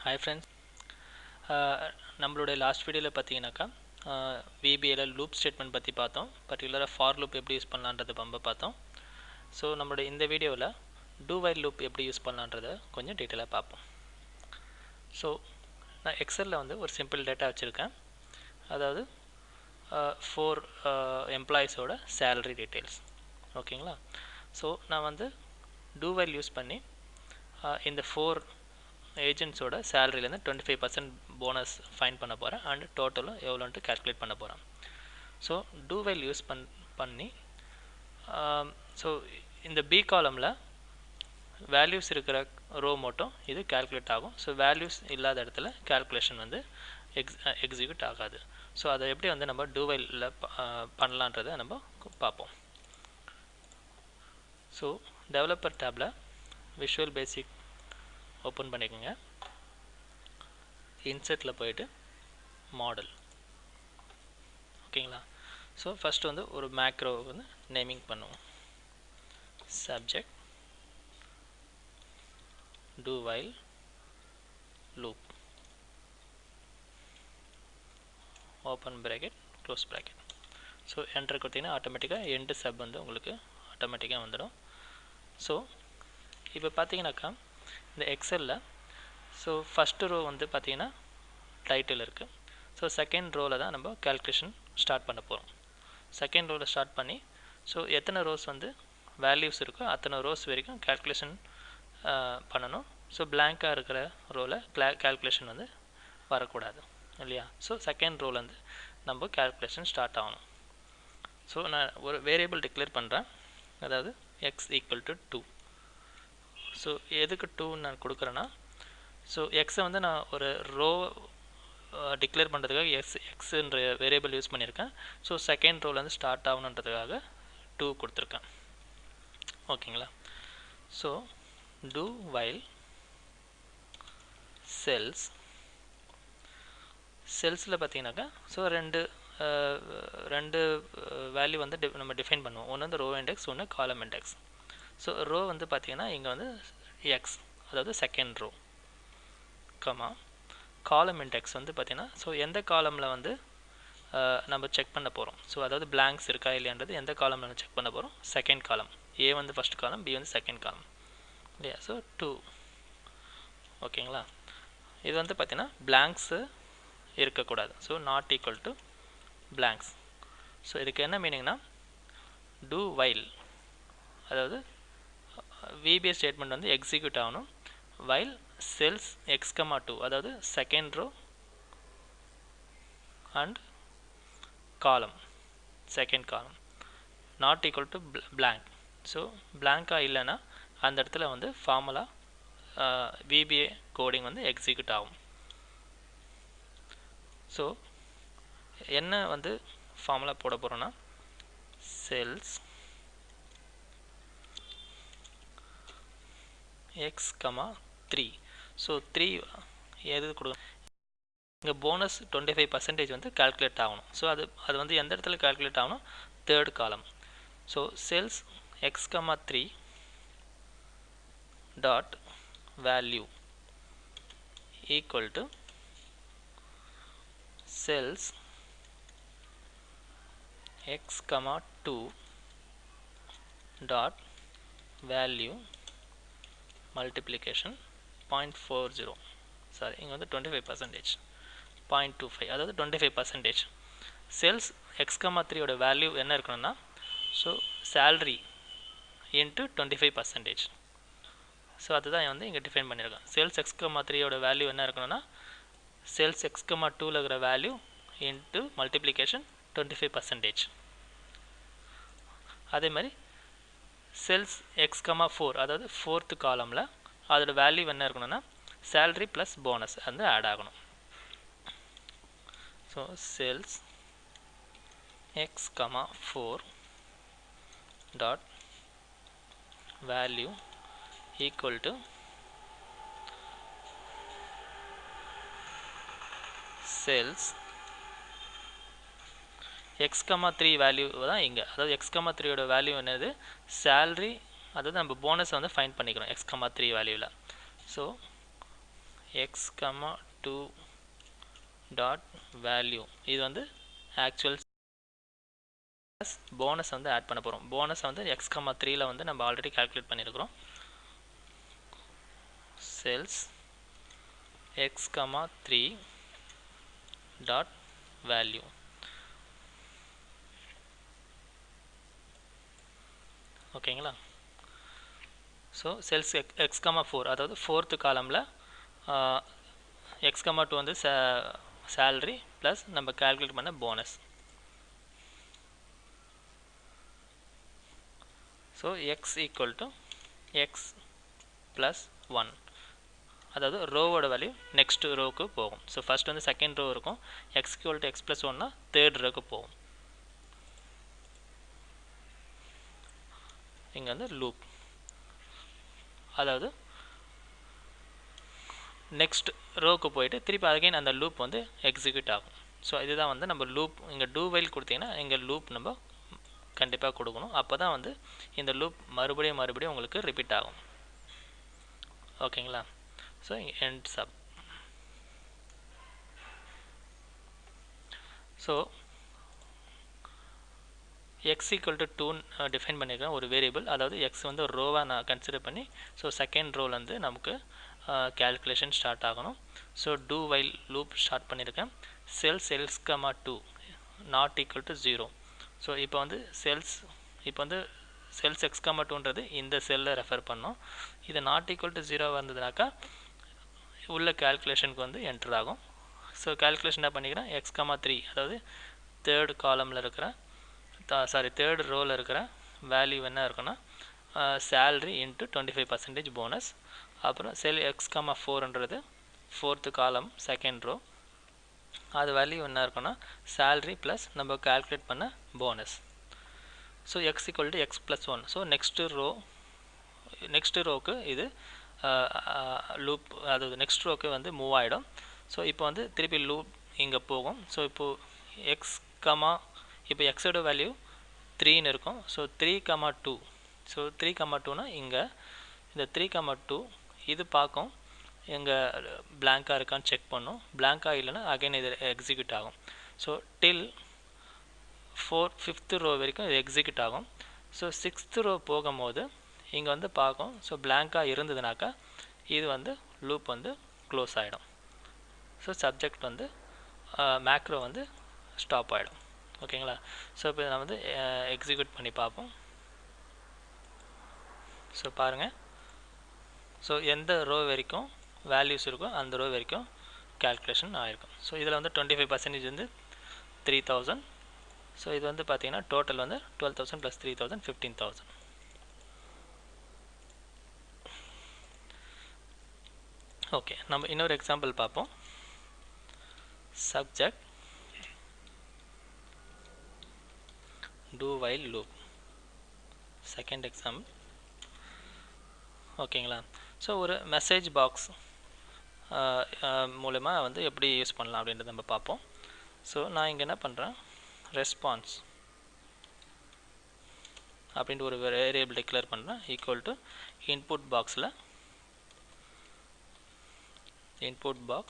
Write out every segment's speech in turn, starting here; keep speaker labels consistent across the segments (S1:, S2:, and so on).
S1: Hi friends, நம்மளுடைய last வீடியோவில் பார்த்தீங்கன்னாக்கா VBA லூப் ஸ்டேட்மெண்ட் பற்றி பார்த்தோம். பர்டிகுலராக ஃபார் லூப் எப்படி யூஸ் பண்ணலான்றது ரொம்ப பார்த்தோம். ஸோ நம்மளுடைய இந்த வீடியோவில் டூ வைல் லூப் எப்படி யூஸ் பண்ணலான்றதை கொஞ்சம் டீட்டெயிலாக பார்ப்போம். ஸோ நான் எக்ஸலில் வந்து ஒரு சிம்பிள் டேட்டா வச்சுருக்கேன். அதாவது 4 எம்ப்ளாயீஸோட சேலரி டீட்டெயில்ஸ். ஓகேங்களா? ஸோ நான் வந்து டூ வைல் யூஸ் பண்ணி இந்த 4 ஏஜென்ட்ஸோட சேலரியிலேருந்து 25% போனஸ் ஃபைன் பண்ண போகிறேன் அண்ட் டோட்டலும் எவ்வளோன்ட்டு கேல்குலேட் பண்ண போகிறேன். ஸோ டூ வைல் யூஸ் பண்ணி ஸோ இந்த பி காலமில் வேல்யூஸ் இருக்கிற ரோ மட்டும் இது கேல்குலேட் ஆகும். ஸோ வேல்யூஸ் இல்லாத இடத்துல கேல்குலேஷன் வந்து எக்ஸிக்யூட் ஆகாது. ஸோ அதை எப்படி வந்து நம்ம டூ வைலில் பண்ணலான்றதை நம்ம பார்ப்போம். ஸோ டெவலப்பர் டேப்பில் விஷுவல் பேசிக் ஓப்பன் பண்ணிக்கோங்க. இன்செர்ட்டில் போயிட்டு மாடல். ஓகேங்களா? ஸோ ஃபஸ்ட்டு வந்து ஒரு மேக்ரோ வந்து நேமிங் பண்ணுவோம். Subject two while loop open bracket close bracket. So enter கொடுத்தீங்கன்னா ஆட்டோமேட்டிக்காக எண்டு சப் வந்து உங்களுக்கு ஆட்டோமேட்டிக்காக வந்துடும். ஸோ இப்போ பார்த்தீங்கன்னாக்கா இந்த எக்ஸலில் ஸோ ஃபஸ்ட்டு ரோ வந்து பார்த்தீங்கன்னா டைட்டில் இருக்குது. ஸோ செகண்ட் ரோவில் தான் நம்ம கேல்குலேஷன் ஸ்டார்ட் பண்ண போகிறோம். செகண்ட் ரோவில் ஸ்டார்ட் பண்ணி ஸோ எத்தனை ரோஸ் வந்து வேல்யூஸ் இருக்கோ அத்தனை ரோஸ் வரைக்கும் கேல்குலேஷன் பண்ணணும். ஸோ பிளாங்காக இருக்கிற ரோவில் கேல்குலேஷன் வந்து வரக்கூடாது இல்லையா? ஸோ செகண்ட் ரோவில் வந்து நம்ம கேல்குலேஷன் ஸ்டார்ட் ஆகணும். ஸோ நான் ஒரு வேரியபிள் டிக்ளேர் பண்ணுறேன். அதாவது எக்ஸ் ஈக்குவல் டு 2. ஸோ எதுக்கு 2 நான் கொடுக்குறேன்னா ஸோ எக்ஸை வந்து நான் ஒரு ரோ டிக்ளேர் பண்ணுறதுக்காக எக்ஸுன்ற வேரியபிள் யூஸ் பண்ணியிருக்கேன். ஸோ செகண்ட் ரோவில் வந்து ஸ்டார்ட் ஆகணுன்றதுக்காக 2 கொடுத்துருக்கேன். ஓகேங்களா? ஸோ டூ வைல் செல்ஸில் பார்த்தீங்கன்னாக்கா ஸோ ரெண்டு வேல்யூ வந்து நம்ம டிஃபைன் பண்ணுவோம். ஒன்று வந்து ரோ இண்டெக்ஸ், ஒன்று காலம் இண்டெக்ஸ். ஸோ ரோ வந்து பார்த்தீங்கன்னா இங்கே வந்து எக்ஸ், அதாவது செகண்ட் ரோ, கமா காலம் இண்டெக்ஸ் வந்து பார்த்தீங்கன்னா ஸோ எந்த காலமில் வந்து நம்ம செக் பண்ண போகிறோம். ஸோ அதாவது பிளாங்க்ஸ் இருக்கா இல்லையான்றது எந்த காலமில் நம்ம செக் பண்ண போகிறோம். Second column. ஏ வந்து ஃபஸ்ட் காலம், பி வந்து செகண்ட் காலம் இல்லையா? ஸோ 2. ஓகேங்களா? இது வந்து பார்த்தீங்கன்னா பிளாங்க்ஸு இருக்கக்கூடாது. So not equal to blanks. So இதுக்கு என்ன மீனிங்னா டூ வைல், அதாவது VBA ஸ்டேட்மெண்ட் வந்து எக்ஸிக்யூட் ஆகணும் வைல் செல்ஸ் எக்ஸ் கமா 2, அதாவது second row and column, second column not equal to blank. So பிளாங்காக இல்லைன்னா அந்த இடத்துல வந்து ஃபார்முலா VBA கோடிங் வந்து எக்ஸிக்யூட் ஆகும். ஸோ என்ன வந்து ஃபார்முலா போட போகிறோன்னா செல்ஸ் எக்ஸ் கமா 3. ஸோ 3 எது கொடுக்கும், இங்கே போனஸ் 25% வந்து கால்குலேட் ஆகணும். ஸோ அது வந்து எந்த இடத்துல கால்குலேட் ஆகணும், third column. So cells x comma 3 dot value equal to cells x comma 2 dot value multiplication 0.40, sorry இங்கே வந்து 25%, 0.25, அதாவது 25%. செல்ஸ் எக்ஸ் கமா 3 வேல்யூ என்ன இருக்கணும்னா ஸோ சேல்ரி இன்ட்டு 25%. ஸோ அதுதான் வந்து இங்கே டிஃபைன் பண்ணியிருக்கேன். செல்ஸ் எக்ஸ் கமா 3 வேல்யூ என்ன இருக்கணும்னா செல்ஸ் எக்ஸ் கமா 2ல் இருக்கிற வேல்யூ இன்ட்டு மல்டிப்ளிகேஷன் 25%. அதே மாதிரி செல்ஸ் எக்ஸ் கமா 4, அதாவது ஃபோர்த்து காலமில் அதோட வேல்யூ என்ன இருக்கணும்னா சேல்ரி ப்ளஸ் போனஸ் வந்து ஆட் ஆகணும். So cells x comma 4 dot value equal to cells x comma 3 value தான் இங்கே, அதாவது எக்ஸ் கமா 3 வேல்யூ என்னது சேல்ரி, அதாவது நம்ம போனஸை வந்து ஃபைண்ட் பண்ணிக்கிறோம் எக்ஸ் கமா 3 வேல்யூவில். So x, 2 dot value. இது வந்து ஆக்சுவல் போனஸ் வந்து ஆட் பண்ண போகிறோம். போனஸ் வந்து x, 3ல வந்து நம்ம ஆல்ரெடி கால்குலேட் பண்ணியிருக்கிறோம். Cells x, 3 dot value. ஓகேங்களா? ஸோ செல்ஸ் x, 4 அதாவது ஃபோர்த்து காலமில் x, 2 வந்து சேலரி ப்ளஸ் நம்ம கால்குலேட் பண்ண bonus. So x equal to x plus 1, அதாவது ரோவோட வேல்யூ நெக்ஸ்ட் ரோவுக்கு போகும். ஸோ ஃபஸ்ட் வந்து செகண்ட் ரோ இருக்கும், x equal to x plus 1னா தேர்ட் ரோவுக்கு போகும். இங்கே வந்து லூப், அதாவது நெக்ஸ்ட் ரோவுக்கு போயிட்டு திருப்பி அகைன் அந்த லூப் வந்து எக்ஸிக்யூட் ஆகும். ஸோ இதுதான் வந்து நம்ம லூப். இங்கே டூ வைல் கொடுத்தீங்கன்னா இங்கே லூப் நம்ம கண்டிப்பாக கொடுக்கணும். அப்போ தான் வந்து இந்த லூப் மறுபடியும் உங்களுக்கு ரிப்பீட் ஆகும். ஓகேங்களா? So end sub. So x equal to 2 define பண்ணியிருக்கேன் ஒரு வேரியபிள், அதாவது எக்ஸ் வந்து ஒரு ரோவாக நான் கன்சிடர் பண்ணி, ஸோ செகண்ட் ரோலேருந்து நமக்கு கேல்குலேஷன் ஸ்டார்ட் ஆகணும். So do while loop start பண்ணியிருக்கேன். Cells x, 2 not equal to 0. So இப்போ வந்து செல்ஸ் x, 2ன்றது இந்த செல்லை ரெஃபர் பண்ணோம். இது நாட் ஈக்குவல் டு 0 வந்ததுனாக்கா உள்ள கேல்குலேஷனுக்கு வந்து என்டர் ஆகும். ஸோ கேல்குலேஷன் என்ன பண்ணிக்கிறேன், x, 3 அதாவது தேர்ட் காலமில் இருக்கிற தேர்ட் ரோவில் இருக்கிற வேல்யூ என்ன இருக்குன்னா சேல்ரி இன்ட்டு 25% போனஸ். அப்புறம் செல் x, 4ன்றது ஃபோர்த்து காலம் செகண்ட் ரோ, அது வேல்யூ என்ன இருக்குன்னா சேல்ரி ப்ளஸ் நம்ம கால்குலேட் பண்ண bonus. So x equal to x plus 1. So next ரோவுக்கு இது லூப், அதாவது நெக்ஸ்ட் ரோவுக்கு வந்து மூவ் ஆகிடும். ஸோ இப்போ வந்து திருப்பி லூப் இங்கே போகும். ஸோ இப்போது எக்ஸ் இப்போ எக்ஸோட வேல்யூ 3ன்னு இருக்கும். ஸோ 3, 2. ஸோ 3, 2னா இங்கே இந்த 3, 2 இது பார்க்கும், எங்கே பிளாங்காக இருக்கான்னு செக் பண்ணும். பிளாங்காக இல்லைன்னா அகைன் இது எக்ஸிக்யூட் ஆகும். ஸோ டில் 5th ரோ வரைக்கும் இது எக்ஸிக்யூட் ஆகும். ஸோ 6th ரோ போகும்போது இங்கே வந்து பார்க்கும். ஸோ பிளாங்காக இருந்ததுனாக்கா இது வந்து லூப் வந்து க்ளோஸ் ஆகிடும். ஸோ சப்ஜெக்ட் வந்து மேக்ரோ வந்து ஸ்டாப் ஆகிடும். ஓகேங்களா? ஸோ இப்போ நான் வந்து எக்ஸிக்யூட் பண்ணி பார்ப்போம். ஸோ பாருங்கள், ஸோ எந்த ரோ வரைக்கும் வேல்யூஸ் இருக்கோ அந்த ரோ வரைக்கும் கேல்குலேஷன் ஆகிருக்கும். ஸோ இதில் வந்து 25% வந்து 3000. ஸோ இது வந்து பார்த்தீங்கன்னா டோட்டல் வந்து 12,000 + 3,000 15,000. ஓகே, நம்ம இன்னொரு எக்ஸாம்பிள் பார்ப்போம். Subject do while loop, second example. ஓகேங்களா? ஸோ ஒரு மெசேஜ் பாக்ஸ் மூலமா வந்து எப்படி யூஸ் பண்ணலாம் அப்படின்றத நம்ம பார்ப்போம். ஸோ நான் இங்கே என்ன பண்ணுறேன், ரெஸ்பான்ஸ் அப்படின்ட்டு ஒரு வேரியபிள் டிக்ளேர் பண்ணுறேன். ஈக்குவல் டு இன்புட் பாக்ஸில் input box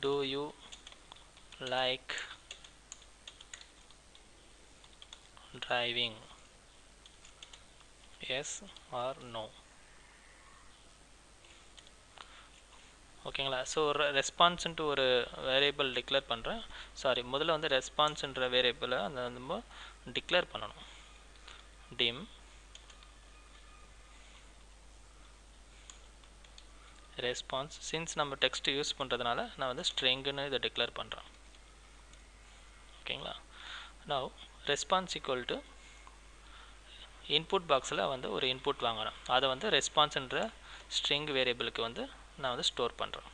S1: do you like driving, yes or no. ஓகேங்களா? ஸோ ரெஸ்பான்ஸ்ன்ட்டு ஒரு வேரியபிள் டிக்ளேர் பண்ணுறேன். முதல்ல வந்து ரெஸ்பான்ஸ்ன்ற வேரியபிளை அந்த நம்ம டிக்ளேர் பண்ணணும். dim response. சின்ஸ் நம்ம டெக்ஸ்ட் யூஸ் பண்ணுறதுனால நான் வந்து ஸ்ட்ரிங்னு இதை டிக்ளேர் பண்ணுறேன். ஓகேங்களா? Now response equal to input பாக்ஸில் வந்து ஒரு இன்புட் வாங்குகிறேன், அதை வந்து ரெஸ்பான்ஸ்ன்ற ஸ்ட்ரிங் வேரியபிளுக்கு வந்து நான் வந்து ஸ்டோர் பண்ணுறேன்.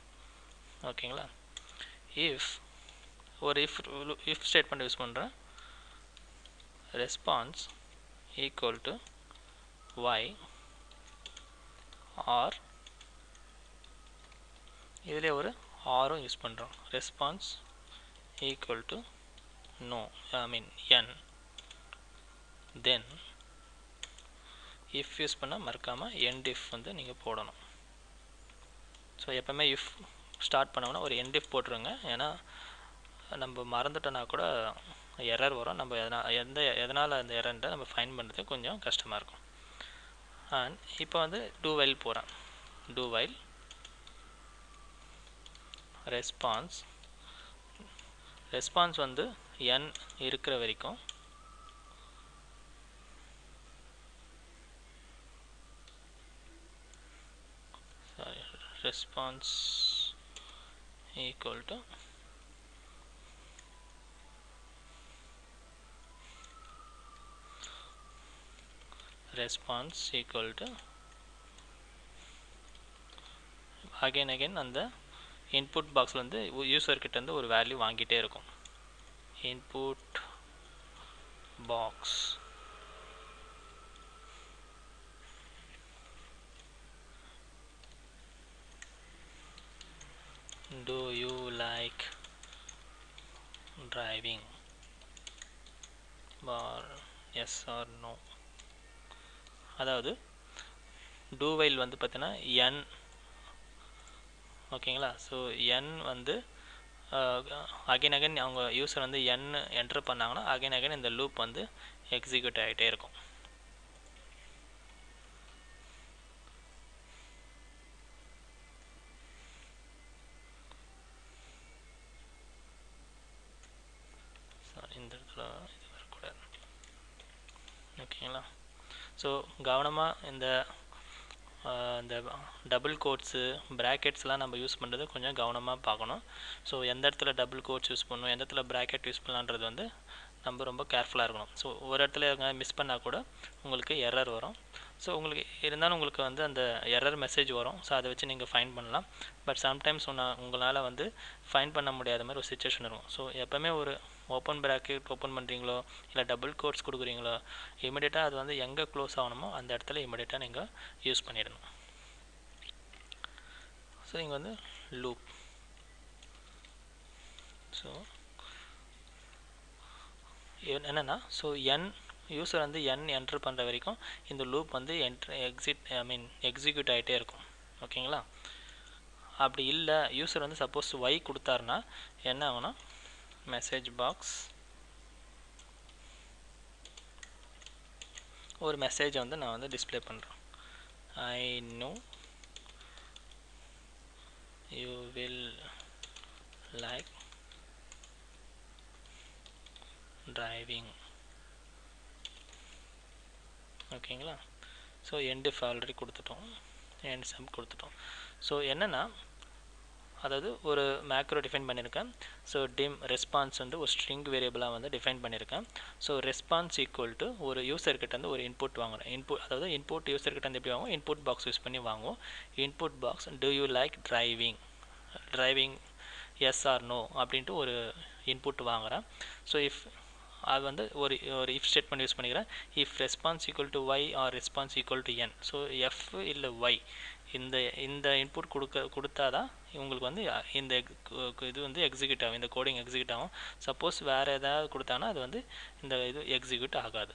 S1: ஓகேங்களா? இஃப் ஸ்டேட்மெண்ட் யூஸ் பண்ணுறேன். Response equal to y or, இதிலே ஒரு ஆரும் யூஸ் பண்ணுறோம். Response equal to no, n. Then if use பண்ணால் மறக்காமல் எண்ட் இஃப் வந்து நீங்கள் போடணும். ஸோ எப்போவுமே இஃப் ஸ்டார்ட் பண்ணோம்னா ஒரு எண்ட் இஃப் போட்டுருங்க. ஏன்னா நம்ம மறந்துட்டோன்னா கூட எரர் வரும். நம்ம எதனால் அந்த எரர்ன்ற நம்ம ஃபைண்ட் பண்ணுறது கொஞ்சம் கஷ்டமாக இருக்கும். அண்ட் இப்போ வந்து டூ வைல் போகிறேன். டூ வைல் ரெஸ்பான்ஸ் வந்து n இருக்கிற வரைக்கும் response equal to again அந்த இன்புட் பாக்ஸில் வந்து யூசர் கிட்ட இருந்து ஒரு வேல்யூ வாங்கிட்டே இருக்கும். Input box do you like driving or yes or no. அதாவது do while வந்து பார்த்தீங்கன்னா n ஓகேங்களா. ஸோ n வந்து அகைன் அவங்க யூசர் வந்து n என்டர் பண்ணாங்கன்னா அகைன் இந்த லூப் வந்து எக்ஸிக்யூட் ஆகிட்டே இருக்கும். இந்த இடத்துல இது வரக்கூடாது. ஓகேங்களா. ஸோ கவனமாக இந்த டபுள் கோட்ஸு ப்ராக்கெட்ஸ்லாம் நம்ம யூஸ் பண்ணுறது கொஞ்சம் கவனமாக பார்க்கணும். ஸோ எந்த இடத்துல டபுள் கோட்ஸ் யூஸ் பண்ணணும், எந்த இடத்துல ப்ராக்கெட் யூஸ் பண்ணலான்றது வந்து நம்ம ரொம்ப கேர்ஃபுல்லாக இருக்கணும். ஸோ ஒரு இடத்துல மிஸ் பண்ணால் கூட உங்களுக்கு எரர் வரும். ஸோ உங்களுக்கு இருந்தாலும் உங்களுக்கு வந்து அந்த எரர் மெசேஜ் வரும். ஸோ அதை வச்சு நீங்கள் ஃபைண்ட் பண்ணலாம். பட் சம்டைம்ஸ் உங்களால் வந்து ஃபைண்ட் பண்ண முடியாத மாதிரி ஒரு சுச்சுவேஷன் இருக்கும். ஸோ எப்போவுமே ஒரு ஓப்பன் ப்ராக்கெட் ஓப்பன் பண்ணுறீங்களோ இல்லை டபுள் கோட்ஸ் கொடுக்குறீங்களோ இமிடியேட்டாக அது வந்து எங்கே க்ளோஸ் ஆகணுமோ அந்த இடத்துல இமிடியேட்டாக நீங்கள் யூஸ் பண்ணிடணும். ஸோ இங்கே வந்து லூப். ஸோ என்னென்னா ஸோ யூசர் வந்து என்ட்ரு பண்ணுற வரைக்கும் இந்த லூப் வந்து எக்ஸிக்யூட் ஆகிட்டே இருக்கும். ஓகேங்களா. அப்படி இல்லை யூசர் வந்து சப்போஸ் y கொடுத்தாருன்னா என்ன ஆகும்னா மெசேஜ் பாக்ஸ் ஒரு மெசேஜை வந்து நான் வந்து டிஸ்பிளே பண்ணுறேன். I know you will like driving. ஓகேங்களா. ஸோ எண்ட் இஃப் ஆல்ரெடி கொடுத்துட்டோம், எண்ட் சம் கொடுத்துட்டோம். ஸோ என்னென்னா அதாவது ஒரு மேக்ரோ டிஃபைன் பண்ணியிருக்கேன். ஸோ ரெஸ்பான்ஸ் வந்து ஒரு ஸ்ட்ரிங் வேரியபிளாக வந்து டிஃபைன் பண்ணியிருக்கேன். ஸோ ரெஸ்பான்ஸ் ஈக்குவல் டு ஒரு யூசர்கிட்ட வந்து ஒரு இன்புட் வாங்குறேன். அதாவது இன்புட் யூசர்கிட்ட வந்து எப்படி வாங்குவோம், இன்புட் பாக்ஸ் யூஸ் பண்ணி வாங்குவோம். Input box do you like driving yes or no அப்படின்ட்டு ஒரு இன்புட் வாங்குகிறேன். ஸோ இஃப் அது வந்து ஒரு இஃப் ஸ்டேட்மெண்ட் யூஸ் பண்ணிக்கிறேன். If response equal to y or response equal to n. So if இல்லை ஒய் இந்த இன்புட் கொடுத்தா தான் உங்களுக்கு வந்து இந்த இது வந்து எக்ஸிக்யூட் ஆகும், இந்த கோடிங் எக்ஸிக்யூட் ஆகும். சப்போஸ் வேறு ஏதாவது கொடுத்தாங்கன்னா அது வந்து இந்த இது எக்ஸிக்யூட் ஆகாது.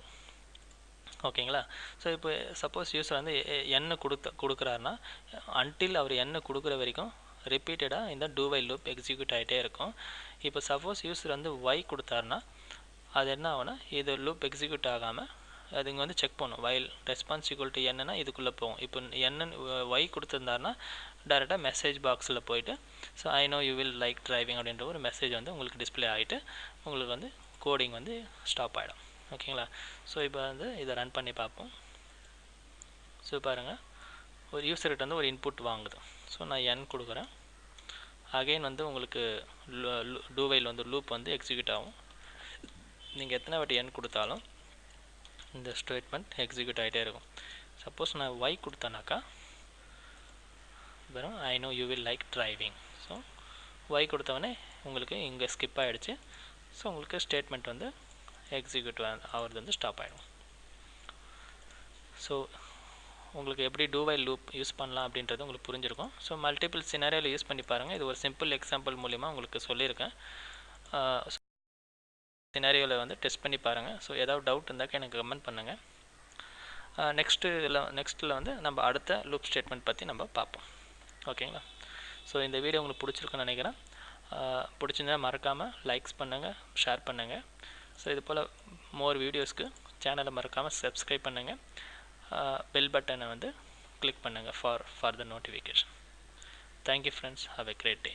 S1: ஓகேங்களா. ஸோ இப்போ சப்போஸ் யூஸர் வந்து என்ன கொடுக்குறாருன்னா அன்டில் அவர் என்ன கொடுக்குற வரைக்கும் ரிப்பீட்டடாக இந்த டூ வைல் லூப் எக்ஸிக்யூட் ஆகிட்டே இருக்கும். இப்போ சப்போஸ் யூஸர் வந்து ஒய் கொடுத்தாருன்னா அது என்ன ஆகும்னா இது லூப் எக்ஸிக்யூட் ஆகாமல் அது இங்கே வந்து செக் பண்ணும். வைல் ரெஸ்பான்ஸ் ஈக்குவல் டு என்னன்னா இதுக்குள்ளே போகும். இப்போ ஒய் கொடுத்துருந்தாருன்னா டேரெக்டாக மெசேஜ் பாக்ஸில் போயிட்டு so I know you will like driving அப்படின்ற ஒரு மெசேஜ் வந்து உங்களுக்கு டிஸ்பிளே ஆகிட்டு உங்களுக்கு வந்து கோடிங் வந்து ஸ்டாப் ஆகிடும். ஓகேங்களா. ஸோ இப்போ வந்து இதை ரன் பண்ணி பார்ப்போம். ஸோ பாருங்கள் ஒரு யூஸர்கிட்ட வந்து ஒரு இன்புட் வாங்குது. ஸோ நான் n கொடுக்குறேன். அகெயின் வந்து உங்களுக்கு டூ வைல் வந்து லூப் வந்து எக்ஸிக்யூட் ஆகும். நீங்கள் எத்தனை வாட்டி n கொடுத்தாலும் இந்த ஸ்டேட்மெண்ட் எக்ஸிக்யூட் ஆகிட்டே இருக்கும். சப்போஸ் நான் y கொடுத்தேனாக்கா வெறும் I know you will like driving. So y கொடுத்தவொடனே உங்களுக்கு இங்கே ஸ்கிப் ஆகிடுச்சு. ஸோ உங்களுக்கு ஸ்டேட்மெண்ட் வந்து எக்ஸிக்யூட் ஆகிறது வந்து ஸ்டாப் ஆகிடும். ஸோ உங்களுக்கு எப்படி டூ வைல் லூப் யூஸ் பண்ணலாம் அப்படின்றது உங்களுக்கு புரிஞ்சிருக்கும். ஸோ மல்டிபிள் சினாரியோவில் யூஸ் பண்ணி பாருங்கள். இது ஒரு சிம்பிள் எக்ஸாம்பிள் மூலிமா உங்களுக்கு சொல்லியிருக்கேன். சினாரியோவில் வந்து டெஸ்ட் பண்ணி பாருங்கள். ஸோ ஏதாவது டவுட் இருந்தாக்க எனக்கு கமெண்ட் பண்ணுங்கள். நெக்ஸ்ட்டில் வந்து நம்ம அடுத்த லூப் ஸ்டேட்மெண்ட் பற்றி நம்ம பார்ப்போம். ஓகேங்களா? ஸோ இந்த வீடியோ உங்களுக்கு பிடிச்சிருக்குன்னு நினைக்கிறேன். பிடிச்சிருந்தா மறக்காமல் லைக்ஸ் பண்ணுங்கள், ஷேர் பண்ணுங்கள். ஸோ இது போல் மோர் வீடியோஸ்க்கு சேனலை மறக்காமல் சப்ஸ்கிரைப் பண்ணுங்கள். பெல் பட்டனை வந்து கிளிக் பண்ணுங்கள் for the notification. Thank you friends. Have a great day.